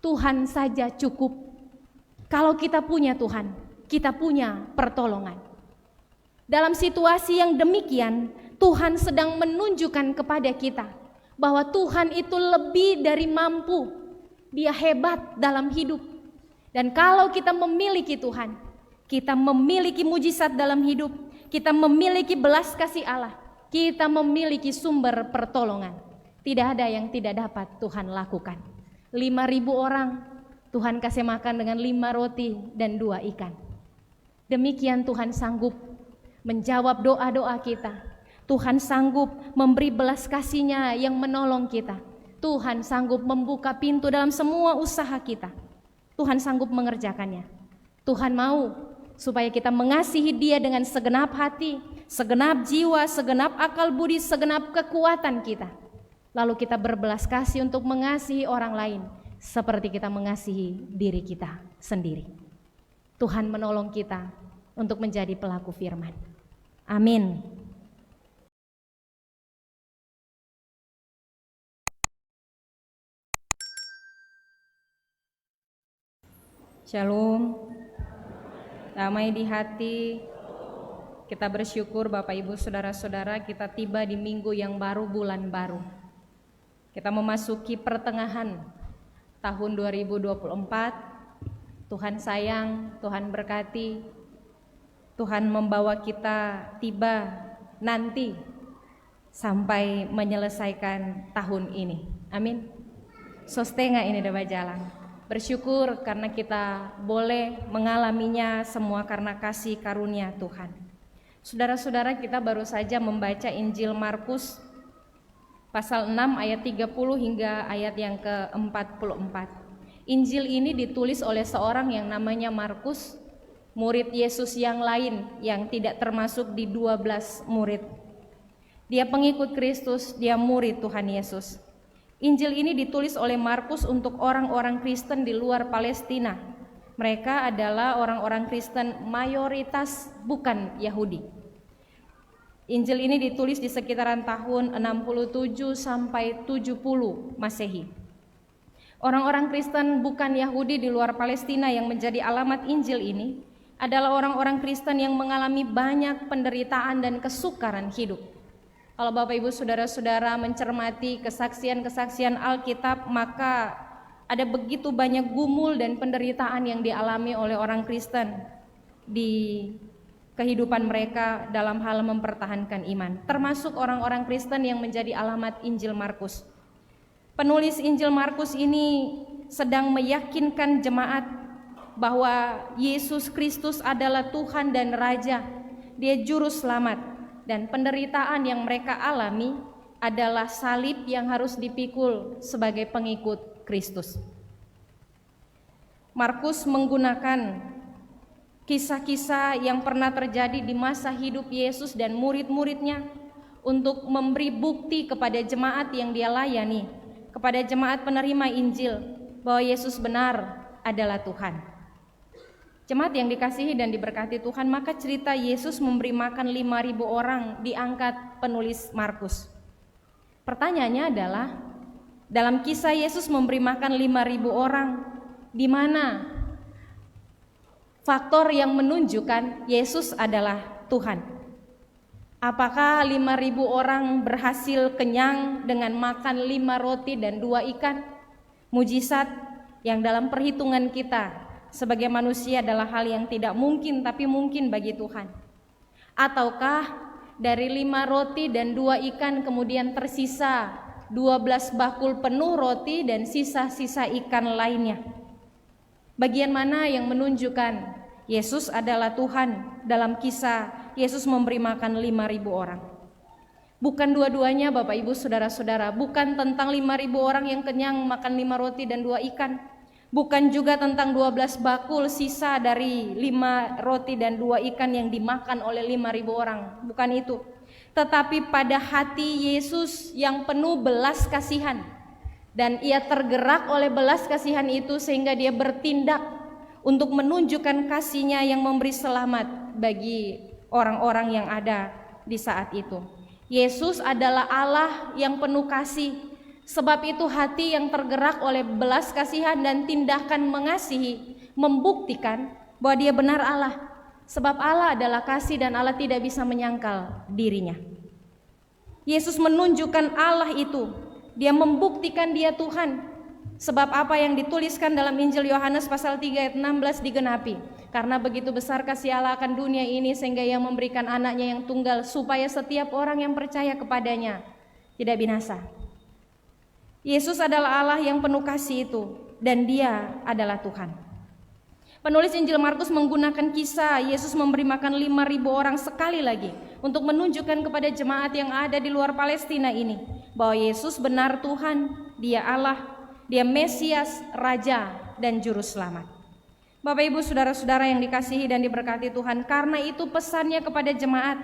Tuhan saja cukup. Kalau kita punya Tuhan, kita punya pertolongan. Dalam situasi yang demikian, Tuhan sedang menunjukkan kepada kita bahwa Tuhan itu lebih dari mampu. Dia hebat dalam hidup. Dan kalau kita memiliki Tuhan, kita memiliki mujizat dalam hidup, kita memiliki belas kasih Allah, kita memiliki sumber pertolongan. Tidak ada yang tidak dapat Tuhan lakukan. 5.000 orang Tuhan kasih makan dengan 5 roti dan 2 ikan. Demikian Tuhan sanggup menjawab doa-doa kita. Tuhan sanggup memberi belas kasih-Nya yang menolong kita. Tuhan sanggup membuka pintu dalam semua usaha kita. Tuhan sanggup mengerjakannya. Tuhan mau supaya kita mengasihi Dia dengan segenap hati, segenap jiwa, segenap akal budi, segenap kekuatan kita. Lalu kita berbelas kasih untuk mengasihi orang lain seperti kita mengasihi diri kita sendiri. Tuhan menolong kita untuk menjadi pelaku firman. Amin. Shalom. Damai di hati. Kita bersyukur Bapak Ibu Saudara-saudara, kita tiba di minggu yang baru, bulan baru. Kita memasuki pertengahan tahun 2024. Tuhan sayang, Tuhan berkati, Tuhan membawa kita tiba nanti sampai menyelesaikan tahun ini. Amin. Sostenga ini dapat jalan. Bersyukur karena kita boleh mengalaminya semua karena kasih karunia Tuhan. Saudara-saudara, kita baru saja membaca Injil Markus pasal 6 ayat 30 hingga ayat yang ke-44. Injil ini ditulis oleh seorang yang namanya Markus, murid Yesus yang lain yang tidak termasuk di 12 murid. Dia pengikut Kristus, dia murid Tuhan Yesus. Injil ini ditulis oleh Markus untuk orang-orang Kristen di luar Palestina. Mereka adalah orang-orang Kristen mayoritas bukan Yahudi. Injil ini ditulis di sekitaran tahun 67 sampai 70 Masehi. Orang-orang Kristen bukan Yahudi di luar Palestina yang menjadi alamat Injil ini adalah orang-orang Kristen yang mengalami banyak penderitaan dan kesukaran hidup. Kalau Bapak Ibu Saudara-saudara mencermati kesaksian-kesaksian Alkitab, maka ada begitu banyak gumul dan penderitaan yang dialami oleh orang Kristen di kehidupan mereka dalam hal mempertahankan iman, termasuk orang-orang Kristen yang menjadi alamat Injil Markus. Penulis Injil Markus ini sedang meyakinkan jemaat bahwa Yesus Kristus adalah Tuhan dan Raja. Dia juru selamat, dan penderitaan yang mereka alami adalah salib yang harus dipikul sebagai pengikut Kristus. Markus menggunakan kisah-kisah yang pernah terjadi di masa hidup Yesus dan murid-muridnya untuk memberi bukti kepada jemaat yang dia layani, kepada jemaat penerima Injil, bahwa Yesus benar adalah Tuhan. Jemaat yang dikasihi dan diberkati Tuhan, maka cerita Yesus memberi makan 5.000 orang diangkat penulis Markus. Pertanyaannya adalah, dalam kisah Yesus memberi makan 5.000 orang, di mana faktor yang menunjukkan Yesus adalah Tuhan? Apakah 5.000 orang berhasil kenyang dengan makan 5 roti dan 2 ikan? Mujizat yang dalam perhitungan kita sebagai manusia adalah hal yang tidak mungkin, tapi mungkin bagi Tuhan. Ataukah dari 5 roti dan 2 ikan kemudian tersisa 12 bakul penuh roti dan sisa-sisa ikan lainnya? Bagian mana yang menunjukkan Yesus adalah Tuhan dalam kisah Yesus memberi makan 5.000 orang? Bukan dua-duanya Bapak Ibu Saudara-saudara, bukan tentang 5.000 orang yang kenyang makan 5 roti dan 2 ikan. Bukan juga tentang 12 bakul sisa dari 5 roti dan 2 ikan yang dimakan oleh 5.000 orang. Bukan itu. Tetapi pada hati Yesus yang penuh belas kasihan. Dan ia tergerak oleh belas kasihan itu sehingga dia bertindak untuk menunjukkan kasih-Nya yang memberi selamat bagi orang-orang yang ada di saat itu. Yesus adalah Allah yang penuh kasih. Sebab itu hati yang tergerak oleh belas kasihan dan tindakan mengasihi membuktikan bahwa dia benar Allah. Sebab Allah adalah kasih dan Allah tidak bisa menyangkal dirinya. Yesus menunjukkan Allah itu, dia membuktikan dia Tuhan. Sebab apa yang dituliskan dalam Injil Yohanes pasal 3 ayat 16 digenapi. Karena begitu besar kasih Allah akan dunia ini sehingga ia memberikan anaknya yang tunggal supaya setiap orang yang percaya kepadanya tidak binasa. Yesus adalah Allah yang penuh kasih itu dan dia adalah Tuhan. Penulis Injil Markus menggunakan kisah Yesus memberi makan 5.000 orang sekali lagi untuk menunjukkan kepada jemaat yang ada di luar Palestina ini bahwa Yesus benar Tuhan, dia Allah, dia Mesias, Raja dan Juru Selamat. Bapak Ibu saudara-saudara yang dikasihi dan diberkati Tuhan, karena itu pesannya kepada jemaat,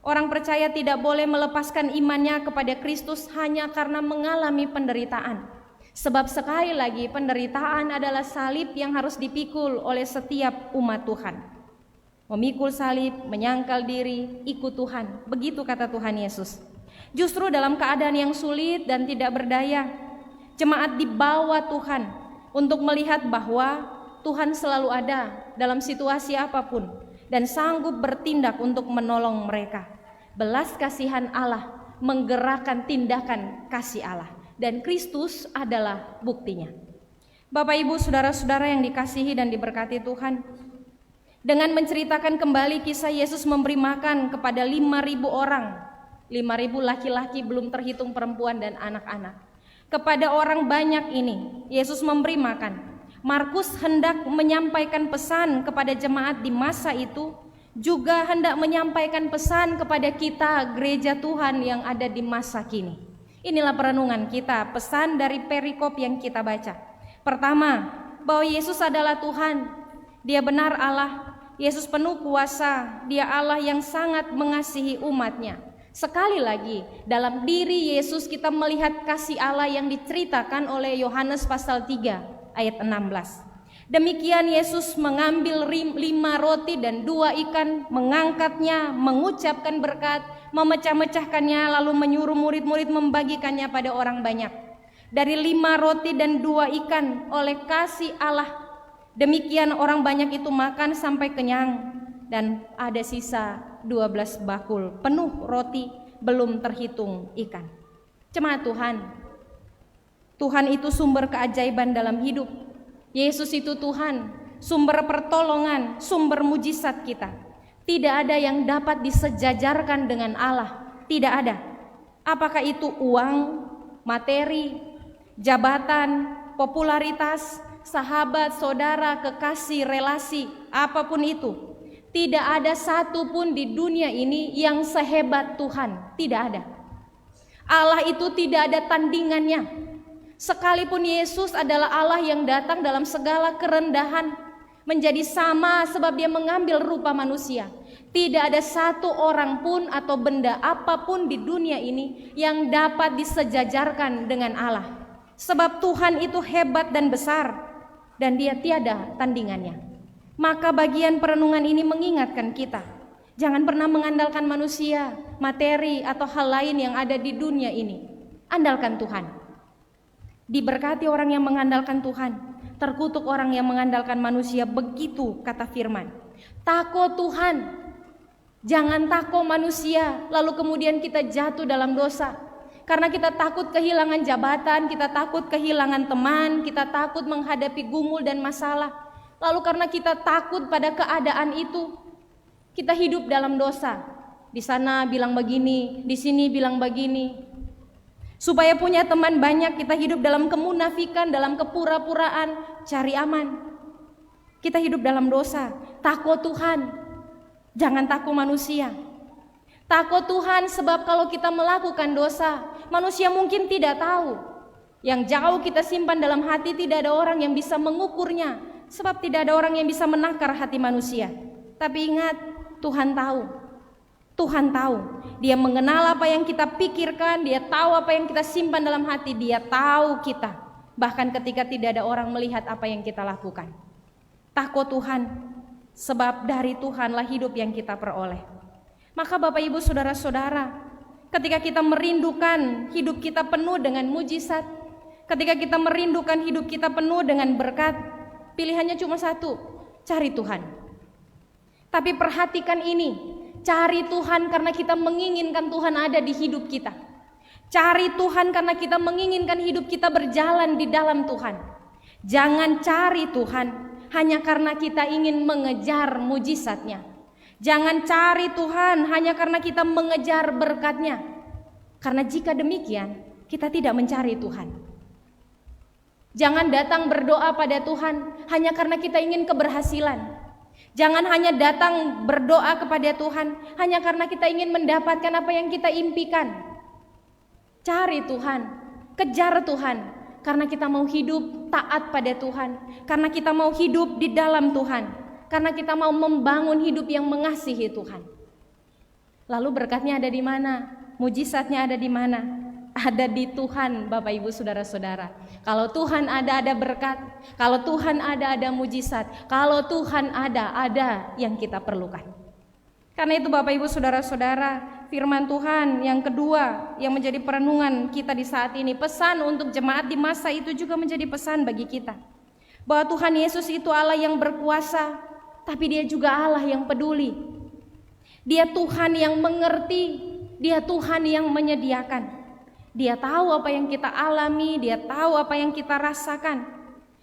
orang percaya tidak boleh melepaskan imannya kepada Kristus hanya karena mengalami penderitaan. Sebab sekali lagi penderitaan adalah salib yang harus dipikul oleh setiap umat Tuhan. Memikul salib, menyangkal diri, ikut Tuhan. Begitu kata Tuhan Yesus. Justru dalam keadaan yang sulit dan tidak berdaya, jemaat dibawa Tuhan untuk melihat bahwa Tuhan selalu ada dalam situasi apapun dan sanggup bertindak untuk menolong mereka. Belas kasihan Allah menggerakkan tindakan kasih Allah. Dan Kristus adalah buktinya. Bapak Ibu saudara-saudara yang dikasihi dan diberkati Tuhan, dengan menceritakan kembali kisah Yesus memberi makan kepada 5.000 orang, 5.000 laki-laki belum terhitung perempuan dan anak-anak. Kepada orang banyak ini Yesus memberi makan. Markus hendak menyampaikan pesan kepada jemaat di masa itu, juga hendak menyampaikan pesan kepada kita gereja Tuhan yang ada di masa kini. Inilah perenungan kita, pesan dari perikop yang kita baca. Pertama, bahwa Yesus adalah Tuhan, dia benar Allah, Yesus penuh kuasa, dia Allah yang sangat mengasihi umatnya. Sekali lagi, dalam diri Yesus kita melihat kasih Allah yang diceritakan oleh Yohanes pasal 3 ayat 16. Demikian Yesus mengambil 5 roti dan 2 ikan, mengangkatnya, mengucapkan berkat, memecah-mecahkannya, lalu menyuruh murid-murid membagikannya pada orang banyak. Dari 5 roti dan 2 ikan oleh kasih Allah, demikian orang banyak itu makan sampai kenyang, dan ada sisa 12 bakul penuh roti, belum terhitung ikan. Jemaat Tuhan, Tuhan itu sumber keajaiban dalam hidup. Yesus itu Tuhan, sumber pertolongan, sumber mujizat kita. Tidak ada yang dapat disejajarkan dengan Allah, tidak ada. Apakah itu uang, materi, jabatan, popularitas, sahabat, saudara, kekasih, relasi, apapun itu. Tidak ada satupun di dunia ini yang sehebat Tuhan, tidak ada. Allah itu tidak ada tandingannya. Sekalipun Yesus adalah Allah yang datang dalam segala kerendahan, menjadi sama sebab dia mengambil rupa manusia. Tidak ada satu orang pun atau benda apapun di dunia ini yang dapat disejajarkan dengan Allah. Sebab Tuhan itu hebat dan besar dan dia tiada tandingannya. Maka bagian perenungan ini mengingatkan kita, jangan pernah mengandalkan manusia, materi atau hal lain yang ada di dunia ini. Andalkan Tuhan. Diberkati orang yang mengandalkan Tuhan, terkutuk orang yang mengandalkan manusia, begitu kata firman. Takut Tuhan, jangan takut manusia, lalu kemudian kita jatuh dalam dosa. Karena kita takut kehilangan jabatan, kita takut kehilangan teman, kita takut menghadapi gumul dan masalah. Lalu karena kita takut pada keadaan itu, kita hidup dalam dosa. Di sana bilang begini, di sini bilang begini. Supaya punya teman banyak, kita hidup dalam kemunafikan, dalam kepura-puraan, cari aman. Kita hidup dalam dosa. Takut Tuhan, jangan takut manusia. Takut Tuhan sebab kalau kita melakukan dosa, manusia mungkin tidak tahu. Yang jauh kita simpan dalam hati, tidak ada orang yang bisa mengukurnya. Sebab tidak ada orang yang bisa menakar hati manusia. Tapi ingat, Tuhan tahu. Tuhan tahu, dia mengenal apa yang kita pikirkan, dia tahu apa yang kita simpan dalam hati, dia tahu kita. Bahkan ketika tidak ada orang melihat apa yang kita lakukan. Takut Tuhan, sebab dari Tuhanlah hidup yang kita peroleh. Maka Bapak Ibu saudara-saudara, ketika kita merindukan hidup kita penuh dengan mujizat, ketika kita merindukan hidup kita penuh dengan berkat, pilihannya cuma satu, cari Tuhan. Tapi perhatikan ini, cari Tuhan karena kita menginginkan Tuhan ada di hidup kita. Cari Tuhan karena kita menginginkan hidup kita berjalan di dalam Tuhan. Jangan cari Tuhan hanya karena kita ingin mengejar mujizatnya. Jangan cari Tuhan hanya karena kita mengejar berkatnya. Karena jika demikian, kita tidak mencari Tuhan. Jangan datang berdoa pada Tuhan hanya karena kita ingin keberhasilan. Jangan hanya datang berdoa kepada Tuhan hanya karena kita ingin mendapatkan apa yang kita impikan. Cari Tuhan, kejar Tuhan, karena kita mau hidup taat pada Tuhan, karena kita mau hidup di dalam Tuhan, karena kita mau membangun hidup yang mengasihi Tuhan. Lalu berkatnya ada di mana? Mujizatnya ada di mana? Ada di Tuhan, Bapak Ibu Saudara-saudara. Kalau Tuhan ada berkat. Kalau Tuhan ada mujizat. Kalau Tuhan ada yang kita perlukan. Karena itu Bapak Ibu Saudara-saudara, firman Tuhan yang kedua yang menjadi perenungan kita di saat ini, pesan untuk jemaat di masa itu juga menjadi pesan bagi kita. Bahwa Tuhan Yesus itu Allah yang berkuasa, tapi Dia juga Allah yang peduli. Dia Tuhan yang mengerti, Dia Tuhan yang menyediakan. Dia tahu apa yang kita alami, Dia tahu apa yang kita rasakan.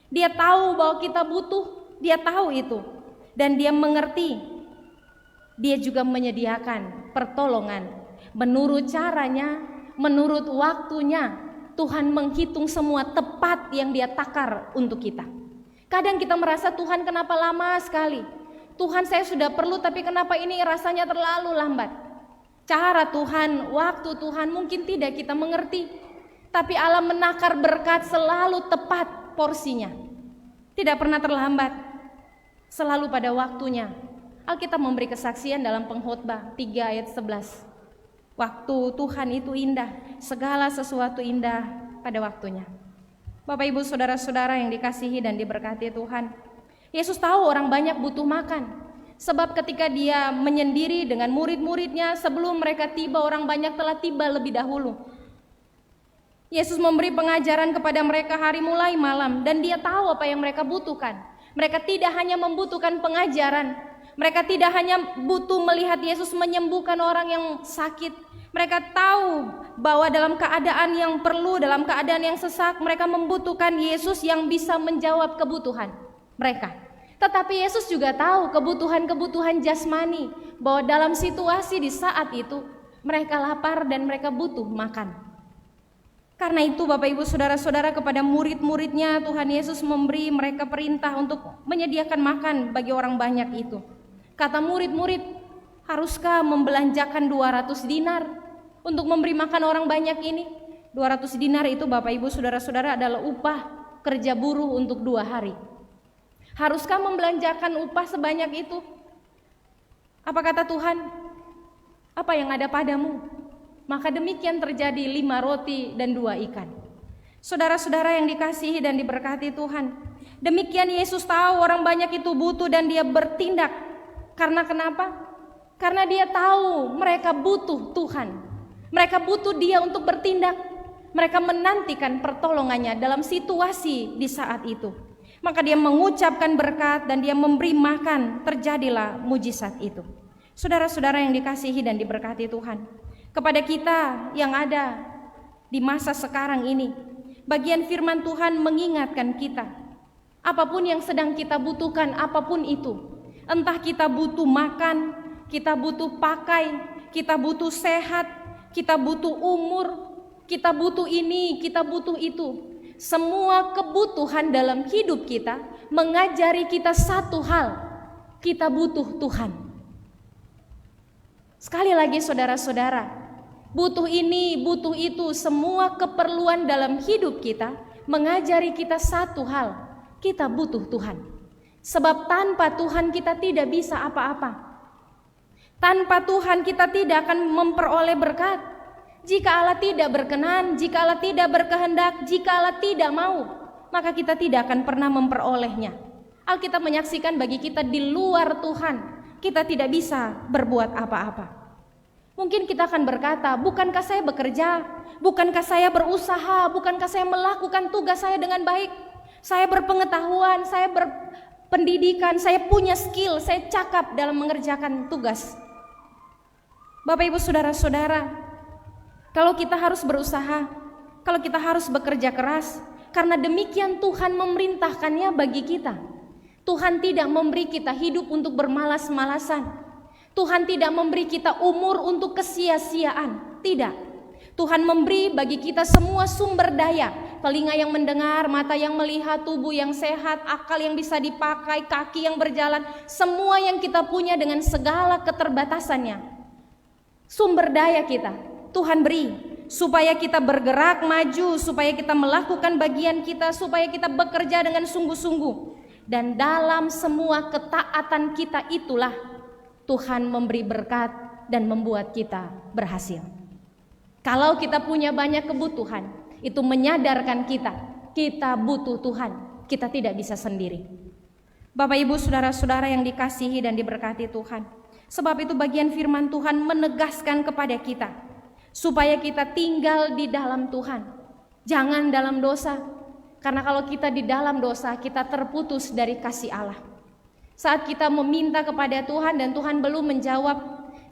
Dia tahu bahwa kita butuh, Dia tahu itu. Dan Dia mengerti. Dia juga menyediakan pertolongan menurut caranya, menurut waktunya. Tuhan menghitung semua tepat yang Dia takar untuk kita. Kadang kita merasa Tuhan kenapa lama sekali. Tuhan saya sudah perlu tapi kenapa ini rasanya terlalu lambat. Cara Tuhan, waktu Tuhan mungkin tidak kita mengerti. Tapi Allah menakar berkat selalu tepat porsinya. Tidak pernah terlambat. Selalu pada waktunya. Alkitab memberi kesaksian dalam Pengkhotbah 3 ayat 11. Waktu Tuhan itu indah, segala sesuatu indah pada waktunya. Bapak Ibu Saudara-saudara yang dikasihi dan diberkati Tuhan, Yesus tahu orang banyak butuh makan. Sebab ketika Dia menyendiri dengan murid-muridnya, sebelum mereka tiba, orang banyak telah tiba lebih dahulu. Yesus memberi pengajaran kepada mereka hari mulai malam, dan Dia tahu apa yang mereka butuhkan. Mereka tidak hanya membutuhkan pengajaran, mereka tidak hanya butuh melihat Yesus menyembuhkan orang yang sakit. Mereka tahu bahwa dalam keadaan yang perlu, dalam keadaan yang sesak, mereka membutuhkan Yesus yang bisa menjawab kebutuhan mereka. Tetapi Yesus juga tahu kebutuhan-kebutuhan jasmani, bahwa dalam situasi di saat itu mereka lapar dan mereka butuh makan. Karena itu Bapak Ibu Saudara-saudara, kepada murid-muridnya Tuhan Yesus memberi mereka perintah untuk menyediakan makan bagi orang banyak itu. Kata murid-murid, haruskah membelanjakan 200 dinar untuk memberi makan orang banyak ini? 200 dinar itu Bapak Ibu Saudara-saudara adalah upah kerja buruh untuk 2 hari. Haruskah membelanjakan upah sebanyak itu? Apa kata Tuhan? Apa yang ada padamu? Maka demikian terjadi 5 roti dan 2 ikan. Saudara-saudara yang dikasihi dan diberkati Tuhan, demikian Yesus tahu orang banyak itu butuh dan Dia bertindak. Karena kenapa? Karena Dia tahu mereka butuh Tuhan. Mereka butuh Dia untuk bertindak. Mereka menantikan pertolongannya dalam situasi di saat itu. Maka Dia mengucapkan berkat dan Dia memberi makan, terjadilah mujizat itu. Saudara-saudara yang dikasihi dan diberkati Tuhan, kepada kita yang ada di masa sekarang ini, bagian firman Tuhan mengingatkan kita, apapun yang sedang kita butuhkan, apapun itu, entah kita butuh makan, kita butuh pakai, kita butuh sehat, kita butuh umur, kita butuh ini, kita butuh itu. Semua kebutuhan dalam hidup kita mengajari kita satu hal, kita butuh Tuhan. Sekali lagi saudara-saudara, butuh ini, butuh itu, semua keperluan dalam hidup kita mengajari kita satu hal, kita butuh Tuhan. Sebab tanpa Tuhan kita tidak bisa apa-apa. Tanpa Tuhan kita tidak akan memperoleh berkat. Jika Allah tidak berkenan, jika Allah tidak berkehendak, jika Allah tidak mau, maka kita tidak akan pernah memperolehnya. Alkitab menyaksikan bagi kita di luar Tuhan, kita tidak bisa berbuat apa-apa. Mungkin kita akan berkata, bukankah saya bekerja? Bukankah saya berusaha? Bukankah saya melakukan tugas saya dengan baik? Saya berpengetahuan, saya berpendidikan, saya punya skill, saya cakap dalam mengerjakan tugas. Bapak Ibu Saudara-saudara, kalau kita harus berusaha, kalau kita harus bekerja keras, karena demikian Tuhan memerintahkannya bagi kita. Tuhan tidak memberi kita hidup untuk bermalas-malasan. Tuhan tidak memberi kita umur untuk kesia-siaan. Tidak. Tuhan memberi bagi kita semua sumber daya. Telinga yang mendengar, mata yang melihat, tubuh yang sehat, akal yang bisa dipakai, kaki yang berjalan. Semua yang kita punya dengan segala keterbatasannya. Sumber daya kita Tuhan beri supaya kita bergerak maju, supaya kita melakukan bagian kita, supaya kita bekerja dengan sungguh-sungguh. Dan dalam semua ketaatan kita itulah Tuhan memberi berkat dan membuat kita berhasil. Kalau kita punya banyak kebutuhan, itu menyadarkan kita butuh Tuhan, kita tidak bisa sendiri. Bapak Ibu Saudara-saudara yang dikasihi dan diberkati Tuhan, sebab itu bagian firman Tuhan menegaskan kepada kita supaya kita tinggal di dalam Tuhan, jangan dalam dosa. Karena kalau kita di dalam dosa, kita terputus dari kasih Allah. Saat kita meminta kepada Tuhan dan Tuhan belum menjawab,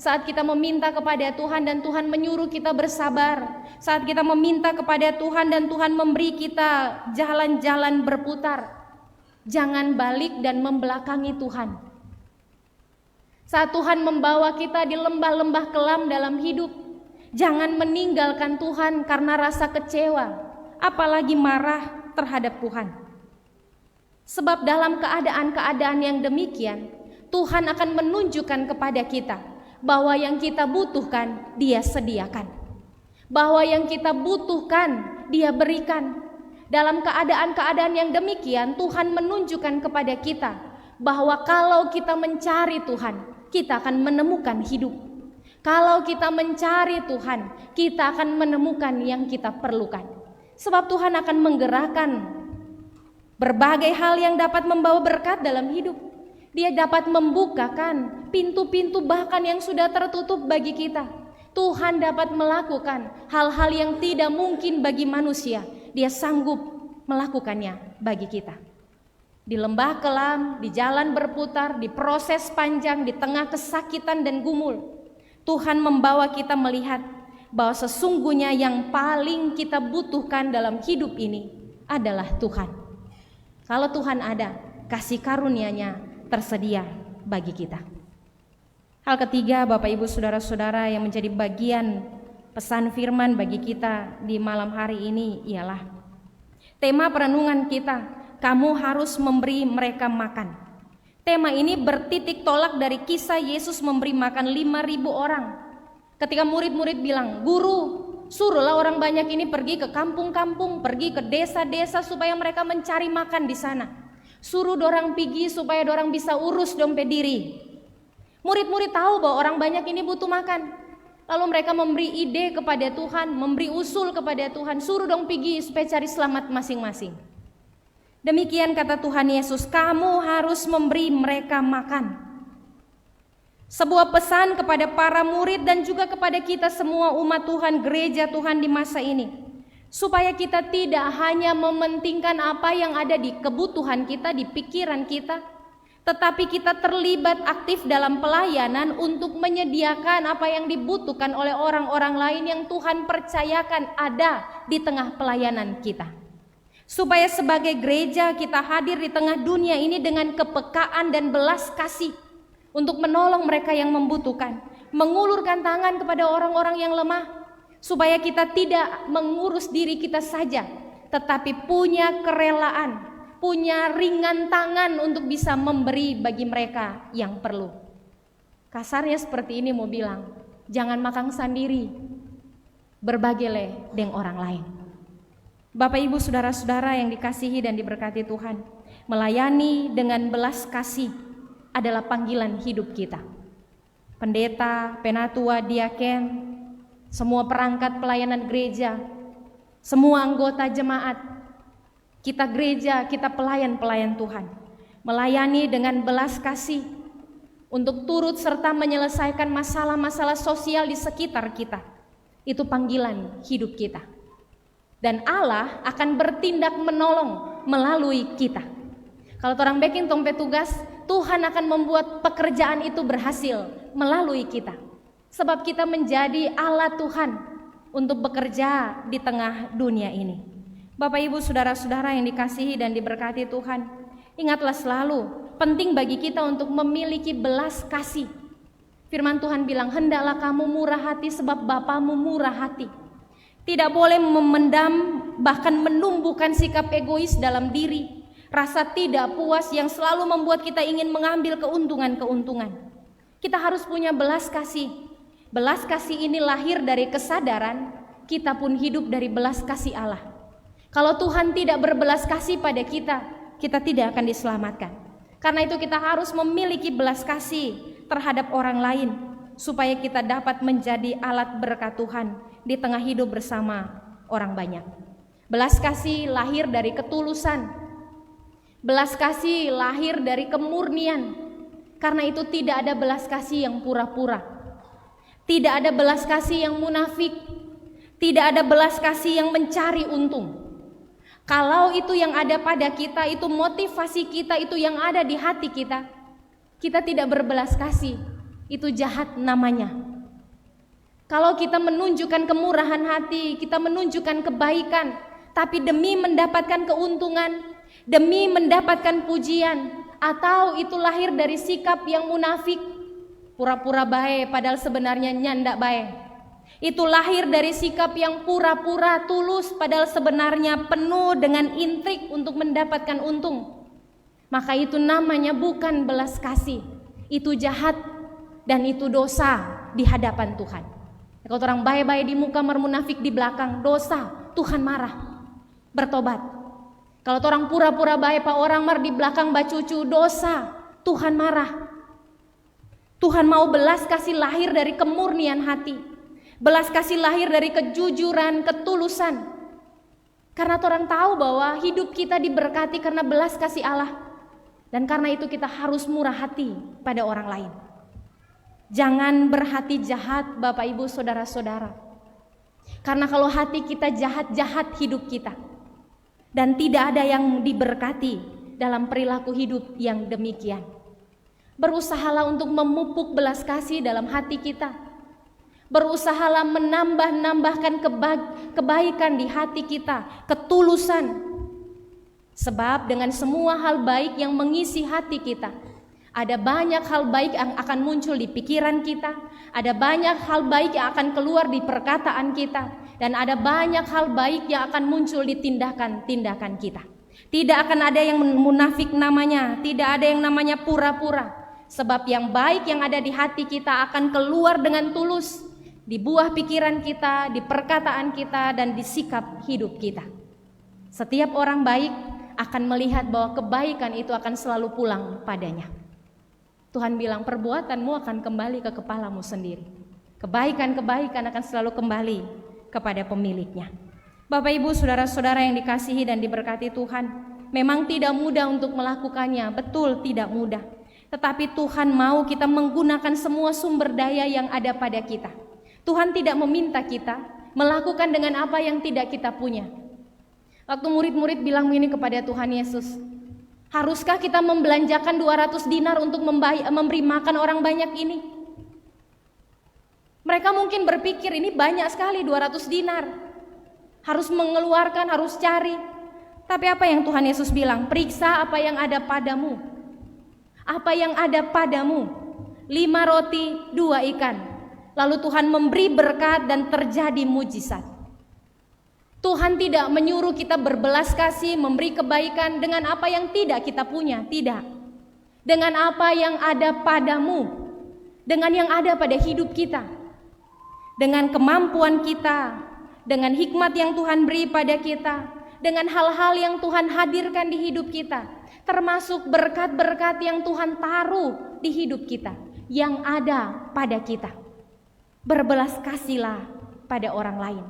saat kita meminta kepada Tuhan dan Tuhan menyuruh kita bersabar, saat kita meminta kepada Tuhan dan Tuhan memberi kita jalan-jalan berputar, jangan balik dan membelakangi Tuhan. Saat Tuhan membawa kita di lembah-lembah kelam dalam hidup, jangan meninggalkan Tuhan karena rasa kecewa, apalagi marah terhadap Tuhan. Sebab dalam keadaan-keadaan yang demikian, Tuhan akan menunjukkan kepada kita bahwa yang kita butuhkan Dia sediakan, bahwa yang kita butuhkan Dia berikan. Dalam keadaan-keadaan yang demikian, Tuhan menunjukkan kepada kita bahwa kalau kita mencari Tuhan, kita akan menemukan hidup. Kalau kita mencari Tuhan, kita akan menemukan yang kita perlukan. Sebab Tuhan akan menggerakkan berbagai hal yang dapat membawa berkat dalam hidup. Dia dapat membukakan pintu-pintu bahkan yang sudah tertutup bagi kita. Tuhan dapat melakukan hal-hal yang tidak mungkin bagi manusia. Dia sanggup melakukannya bagi kita. Di lembah kelam, di jalan berputar, di proses panjang, di tengah kesakitan dan gumul, Tuhan membawa kita melihat bahwa sesungguhnya yang paling kita butuhkan dalam hidup ini adalah Tuhan. Kalau Tuhan ada, kasih karunia-Nya tersedia bagi kita. Hal ketiga, Bapak Ibu Saudara-saudara, yang menjadi bagian pesan firman bagi kita di malam hari ini ialah tema perenungan kita, kamu harus memberi mereka makan. Tema ini bertitik tolak dari kisah Yesus memberi makan 5.000 orang. Ketika murid-murid bilang, "Guru, suruhlah orang banyak ini pergi ke kampung-kampung, pergi ke desa-desa supaya mereka mencari makan di sana. Suruh dorang pergi supaya dorang bisa urus dompet diri." Murid-murid tahu bahwa orang banyak ini butuh makan. Lalu mereka memberi ide kepada Tuhan, memberi usul kepada Tuhan, suruh dong pergi supaya cari selamat masing-masing. Demikian kata Tuhan Yesus, kamu harus memberi mereka makan. Sebuah pesan kepada para murid dan juga kepada kita semua umat Tuhan, gereja Tuhan di masa ini. Supaya kita tidak hanya mementingkan apa yang ada di kebutuhan kita, di pikiran kita, tetapi kita terlibat aktif dalam pelayanan untuk menyediakan apa yang dibutuhkan oleh orang-orang lain yang Tuhan percayakan ada di tengah pelayanan kita. Supaya sebagai gereja kita hadir di tengah dunia ini dengan kepekaan dan belas kasih untuk menolong mereka yang membutuhkan, mengulurkan tangan kepada orang-orang yang lemah, supaya kita tidak mengurus diri kita saja, tetapi punya kerelaan, punya ringan tangan untuk bisa memberi bagi mereka yang perlu. Kasarnya seperti ini mau bilang, jangan makan sendiri, berbagilah dengan orang lain. Bapak Ibu Saudara-saudara yang dikasihi dan diberkati Tuhan, melayani dengan belas kasih adalah panggilan hidup kita. Pendeta, penatua, diaken, semua perangkat pelayanan gereja, semua anggota jemaat, kita gereja, kita pelayan-pelayan Tuhan, melayani dengan belas kasih, untuk turut serta menyelesaikan masalah-masalah sosial di sekitar kita. Itu panggilan hidup kita. Dan Allah akan bertindak menolong melalui kita. Kalau orang backing tong petugas, Tuhan akan membuat pekerjaan itu berhasil melalui kita. Sebab kita menjadi alat Tuhan untuk bekerja di tengah dunia ini. Bapak Ibu saudara-saudara yang dikasihi dan diberkati Tuhan, ingatlah selalu penting bagi kita untuk memiliki belas kasih. Firman Tuhan bilang, hendaklah kamu murah hati sebab Bapamu murah hati. Tidak boleh memendam bahkan menumbuhkan sikap egois dalam diri, rasa tidak puas yang selalu membuat kita ingin mengambil keuntungan-keuntungan. Kita harus punya belas kasih. Belas kasih ini lahir dari kesadaran kita pun hidup dari belas kasih Allah. Kalau Tuhan tidak berbelas kasih pada kita, kita tidak akan diselamatkan. Karena itu kita harus memiliki belas kasih terhadap orang lain, supaya kita dapat menjadi alat berkat Tuhan di tengah hidup bersama orang banyak. Belas kasih lahir dari ketulusan. Belas kasih lahir dari kemurnian. Karena itu tidak ada belas kasih yang pura-pura. Tidak ada belas kasih yang munafik. Tidak ada belas kasih yang mencari untung. Kalau itu yang ada pada kita, itu motivasi kita, itu yang ada di hati kita, kita tidak berbelas kasih, itu jahat namanya. Kalau kita menunjukkan kemurahan hati, kita menunjukkan kebaikan, tapi demi mendapatkan keuntungan, demi mendapatkan pujian, atau itu lahir dari sikap yang munafik, pura-pura baik padahal sebenarnya nyandak baik. Itu lahir dari sikap yang pura-pura tulus padahal sebenarnya penuh dengan intrik untuk mendapatkan untung. Maka itu namanya bukan belas kasih. Itu jahat dan itu dosa di hadapan Tuhan. Kalau orang baik-baik di muka mermunafik di belakang, dosa, Tuhan marah. Bertobat. Kalau orang pura-pura baik pak orang mar di belakang bacucu, dosa, Tuhan marah. Tuhan mau belas kasih lahir dari kemurnian hati. Belas kasih lahir dari kejujuran, ketulusan. Karena orang tahu bahwa hidup kita diberkati karena belas kasih Allah. Dan karena itu kita harus murah hati pada orang lain. Jangan berhati jahat Bapak Ibu saudara-saudara. Karena kalau hati kita jahat-jahat hidup kita. Dan tidak ada yang diberkati dalam perilaku hidup yang demikian. Berusahalah untuk memupuk belas kasih dalam hati kita. Berusahalah menambahkan kebaikan di hati kita, ketulusan. Sebab dengan semua hal baik yang mengisi hati kita, ada banyak hal baik yang akan muncul di pikiran kita, ada banyak hal baik yang akan keluar di perkataan kita, dan ada banyak hal baik yang akan muncul di tindakan-tindakan kita. Tidak akan ada yang munafik namanya, tidak ada yang namanya pura-pura. Sebab yang baik yang ada di hati kita akan keluar dengan tulus di buah pikiran kita, di perkataan kita, dan di sikap hidup kita. Setiap orang baik akan melihat bahwa kebaikan itu akan selalu pulang padanya. Tuhan bilang perbuatanmu akan kembali ke kepalamu sendiri. Kebaikan-kebaikan akan selalu kembali kepada pemiliknya. Bapak Ibu saudara-saudara yang dikasihi dan diberkati Tuhan, memang tidak mudah untuk melakukannya, betul tidak mudah. Tetapi Tuhan mau kita menggunakan semua sumber daya yang ada pada kita. Tuhan tidak meminta kita melakukan dengan apa yang tidak kita punya. Waktu murid-murid bilang ini kepada Tuhan Yesus, haruskah kita membelanjakan 200 dinar untuk memberi makan orang banyak ini? Mereka mungkin berpikir ini banyak sekali 200 dinar. Harus mengeluarkan, harus cari. Tapi apa yang Tuhan Yesus bilang? Periksa apa yang ada padamu. Apa yang ada padamu? 5 roti, 2 ikan. Lalu Tuhan memberi berkat dan terjadi mujizat. Tuhan tidak menyuruh kita berbelas kasih, memberi kebaikan dengan apa yang tidak kita punya, tidak. Dengan apa yang ada padamu, dengan yang ada pada hidup kita, dengan kemampuan kita, dengan hikmat yang Tuhan beri pada kita, dengan hal-hal yang Tuhan hadirkan di hidup kita, termasuk berkat-berkat yang Tuhan taruh di hidup kita, yang ada pada kita. Berbelas kasihlah pada orang lain.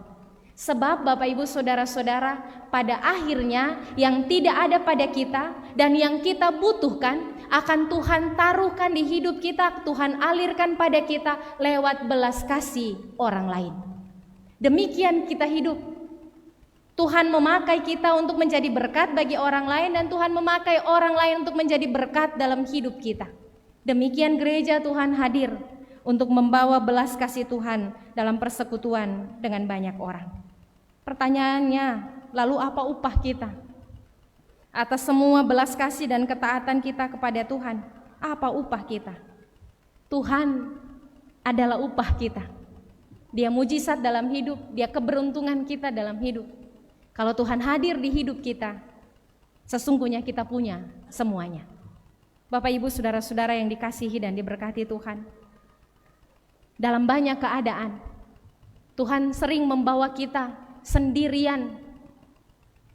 Sebab Bapak Ibu Saudara-saudara, pada akhirnya yang tidak ada pada kita dan yang kita butuhkan akan Tuhan taruhkan di hidup kita, Tuhan alirkan pada kita lewat belas kasih orang lain. Demikian kita hidup. Tuhan memakai kita untuk menjadi berkat bagi orang lain, dan Tuhan memakai orang lain untuk menjadi berkat dalam hidup kita. Demikian gereja Tuhan hadir untuk membawa belas kasih Tuhan dalam persekutuan dengan banyak orang. Pertanyaannya, lalu apa upah kita atas semua belas kasih dan ketaatan kita kepada Tuhan? Apa upah kita? Tuhan adalah upah kita. Dia mujizat dalam hidup, dia keberuntungan kita dalam hidup. Kalau Tuhan hadir di hidup kita, sesungguhnya kita punya semuanya. Bapak Ibu Saudara-saudara yang dikasihi dan diberkati Tuhan, dalam banyak keadaan Tuhan sering membawa kita sendirian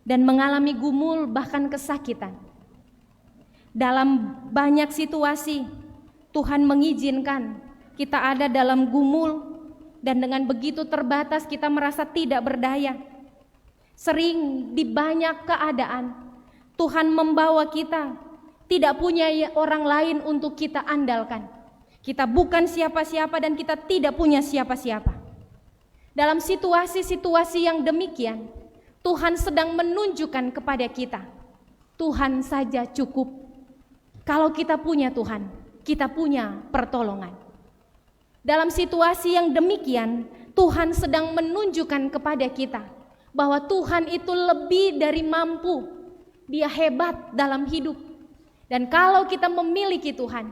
dan mengalami gumul bahkan kesakitan. Dalam banyak situasi Tuhan mengizinkan kita ada dalam gumul, dan dengan begitu terbatas kita merasa tidak berdaya. Sering di banyak keadaan Tuhan membawa kita tidak punya orang lain untuk kita andalkan. Kita bukan siapa-siapa dan kita tidak punya siapa-siapa. Dalam situasi-situasi yang demikian, Tuhan sedang menunjukkan kepada kita, Tuhan saja cukup. Kalau kita punya Tuhan, kita punya pertolongan. Dalam situasi yang demikian, Tuhan sedang menunjukkan kepada kita bahwa Tuhan itu lebih dari mampu. Dia hebat dalam hidup. Dan kalau kita memiliki Tuhan,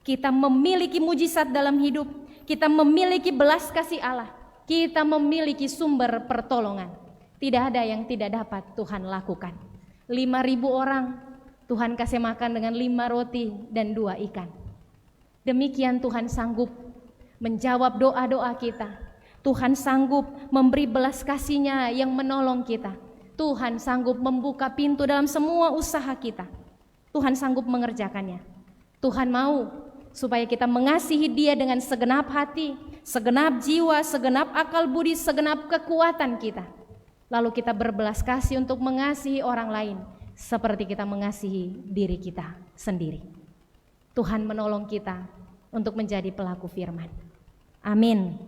kita memiliki mujizat dalam hidup, kita memiliki belas kasih Allah, kita memiliki sumber pertolongan. Tidak ada yang tidak dapat Tuhan lakukan. 5.000 orang Tuhan kasih makan dengan 5 roti dan 2 ikan. Demikian Tuhan sanggup menjawab doa-doa kita. Tuhan sanggup memberi belas kasih-Nya yang menolong kita. Tuhan sanggup membuka pintu dalam semua usaha kita. Tuhan sanggup mengerjakannya. Tuhan mau supaya kita mengasihi Dia dengan segenap hati, segenap jiwa, segenap akal budi, segenap kekuatan kita. Lalu kita berbelas kasih untuk mengasihi orang lain seperti kita mengasihi diri kita sendiri. Tuhan menolong kita untuk menjadi pelaku firman. Amin.